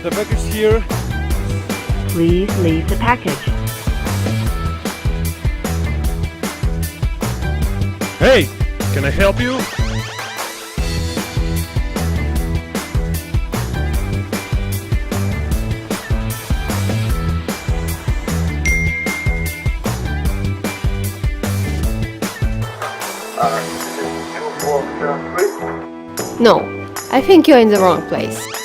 the package here. Please leave the package. Hey, can I help you? No, I think you're in the wrong place.